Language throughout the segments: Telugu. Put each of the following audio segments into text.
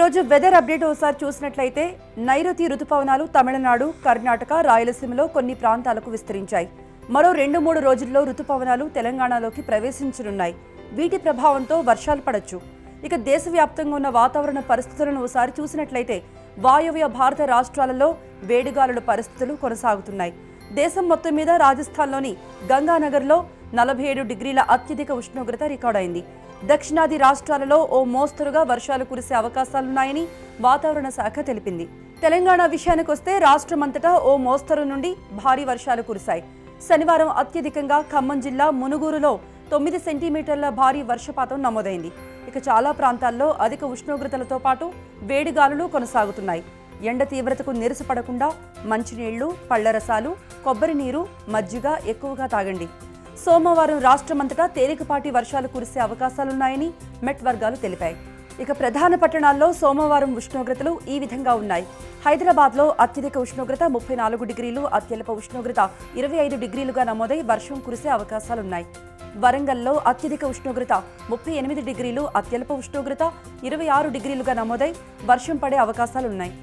రోజు వెదర్ అప్డేట్ ఒకసారి చూసినట్లయితే నైరుతి రుతుపవనాలు తమిళనాడు, కర్ణాటక, రాయలసీమలో కొన్ని ప్రాంతాలకు విస్తరించాయి. మరో 2-3 రోజుల్లో రుతుపవనాలు తెలంగాణలోకి ప్రవేశించనున్నాయి. వీటి ప్రభావంతో వర్షాలు పడొచ్చు. ఇక దేశవ్యాప్తంగా ఉన్న వాతావరణ పరిస్థితులను ఒకసారి చూసినట్లయితే వాయువ్య భారత రాష్ట్రాలలో వేడిగాలుల పరిస్థితులు కొనసాగుతున్నాయి. దేశం మొత్తం మీద రాజస్థాన్లోని గంగానగర్లో 47 డిగ్రీల అత్యధిక ఉష్ణోగ్రత రికార్డైంది. దక్షిణాది రాష్ట్రాలలో ఓ మోస్తరుగా వర్షాలు కురిసే అవకాశాలున్నాయని వాతావరణ శాఖ తెలిపింది. తెలంగాణ విషయానికొస్తే రాష్ట్రమంతటా ఓ మోస్తరు నుండి భారీ వర్షాలు కురిశాయి. శనివారం అత్యధికంగా ఖమ్మం జిల్లా మునుగూరులో 9 సెంటీమీటర్ల భారీ వర్షపాతం నమోదైంది. ఇక చాలా ప్రాంతాల్లో అధిక ఉష్ణోగ్రతలతో పాటు వేడిగాలులు కొనసాగుతున్నాయి. ఎండ తీవ్రతకు నిరసపడకుండా మంచినీళ్లు, పళ్లరసాలు, కొబ్బరి నీరు, మజ్జిగ ఎక్కువగా తాగండి. సోమవారం రాష్ట్రమంతటా తేలికపాటి వర్షాలు కురిసే అవకాశాలున్నాయని మెట్ వర్గాలు తెలిపాయి. ఇక ప్రధాన పట్టణాల్లో సోమవారం ఉష్ణోగ్రతలు ఈ విధంగా ఉన్నాయి. హైదరాబాద్లో అత్యధిక ఉష్ణోగ్రత 34 డిగ్రీలు, అత్యల్ప ఉష్ణోగ్రత 25 డిగ్రీలుగా నమోదై వర్షం కురిసే అవకాశాలున్నాయి. వరంగల్లో అత్యధిక ఉష్ణోగ్రత 38 డిగ్రీలు, అత్యల్ప ఉష్ణోగ్రత 26 డిగ్రీలుగా నమోదై వర్షం పడే అవకాశాలున్నాయి.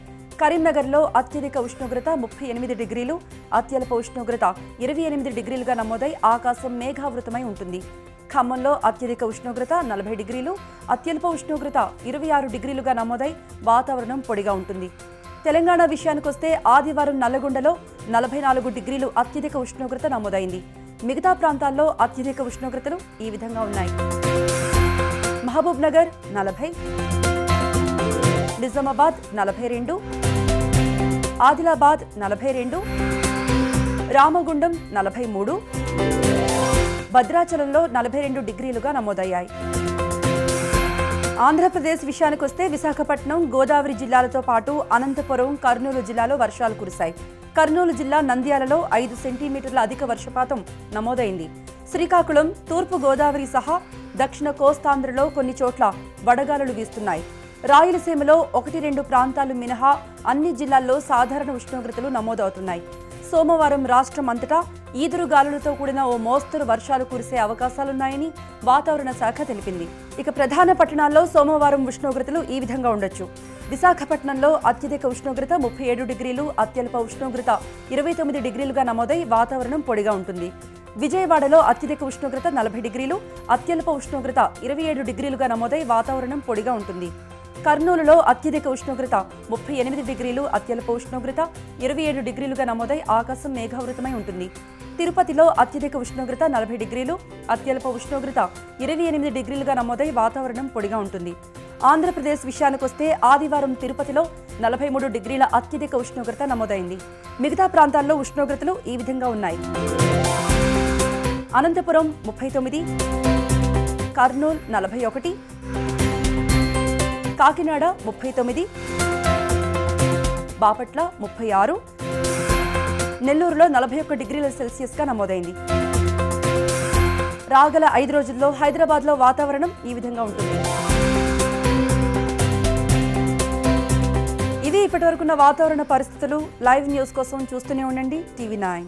కరీంనగర్లో అత్యధిక ఉష్ణోగ్రత 38 డిగ్రీలు, అత్యల్ప ఉష్ణోగ్రత 28 డిగ్రీలుగా నమోదై ఆకాశం మేఘావృతమై ఉంటుంది. ఖమ్మంలో అత్యధిక ఉష్ణోగ్రత 40 డిగ్రీలు, అత్యల్ప ఉష్ణోగ్రత 26 డిగ్రీలుగా నమోదై వాతావరణం పొడిగా ఉంటుంది. తెలంగాణ విషయానికొస్తే ఆదివారం నల్లగొండలో 44 డిగ్రీలు అత్యధిక ఉష్ణోగ్రత నమోదైంది. మిగతా ప్రాంతాల్లో అత్యధిక ఉష్ణోగ్రతలు ఈ విధంగా ఉన్నాయి. మహబూబ్ నగర్ 40, నిజామాబాద్ 42, ఆదిలాబాద్ 42, రామగుండం 43, భద్రాచలంలో 42 డిగ్రీలుగా నమోదయ్యాయి. ఆంధ్రప్రదేశ్ విషయానికొస్తే విశాఖపట్నం, గోదావరి జిల్లాలతో పాటు అనంతపురం, కర్నూలు జిల్లాలో వర్షాలు కురిశాయి. కర్నూలు జిల్లా నంద్యాలలో 5 సెంటీమీటర్ల అధిక వర్షపాతం నమోదైంది. శ్రీకాకుళం, తూర్పు గోదావరి సహా దక్షిణ కోస్తాంధ్రలో కొన్ని చోట్ల వడగాలులు వీస్తున్నాయి. రాయలసీమలో 1-2 ప్రాంతాలు మినహా అన్ని జిల్లాల్లో సాధారణ ఉష్ణోగ్రతలు నమోదవుతున్నాయి. సోమవారం రాష్ట్రం అంతటా ఈదురుగాలులతో కూడిన ఓ మోస్తరు వర్షాలు కురిసే అవకాశాలున్నాయని వాతావరణ శాఖ తెలిపింది. ఇక ప్రధాన పట్టణాల్లో సోమవారం ఉష్ణోగ్రతలు ఈ విధంగా ఉండొచ్చు. విశాఖపట్నంలో అత్యధిక ఉష్ణోగ్రత 37 డిగ్రీలు, అత్యల్ప ఉష్ణోగ్రత 29 డిగ్రీలుగా నమోదై వాతావరణం పొడిగా ఉంటుంది. విజయవాడలో అత్యధిక ఉష్ణోగ్రత 40 డిగ్రీలు, అత్యల్ప ఉష్ణోగ్రత 27 డిగ్రీలుగా నమోదై వాతావరణం పొడిగా ఉంటుంది. కర్నూలులో అత్యధిక ఉష్ణోగ్రత 38 డిగ్రీలు, అత్యల్ప ఉష్ణోగ్రత 27 డిగ్రీలుగా నమోదై ఆకాశం మేఘావృతమై ఉంటుంది. తిరుపతిలో అత్యధిక ఉష్ణోగ్రత 40 డిగ్రీలు, అత్యల్ప ఉష్ణోగ్రత 28 డిగ్రీలుగా నమోదై వాతావరణం పొడిగా ఉంటుంది. ఆంధ్రప్రదేశ్ విషయానికొస్తే ఆదివారం తిరుపతిలో 43 డిగ్రీల అత్యధిక ఉష్ణోగ్రత నమోదైంది. మిగతా ప్రాంతాల్లో ఉష్ణోగ్రతలు ఈ విధంగా ఉన్నాయి. అనంతపురం 39, కర్నూలు 41, కాకినాడ 39, బాపట్ల 36, నెల్లూరులో 41 డిగ్రీల సెల్సియస్గా నమోదైంది. రాగల 5 రోజుల్లో హైదరాబాద్లో వాతావరణం ఈ విధంగా ఉంటుంది. ఇవి ఇప్పటివరకున్న వాతావరణ పరిస్థితులు. లైవ్ న్యూస్ కోసం చూస్తూనే ఉండండి టీవీ 9.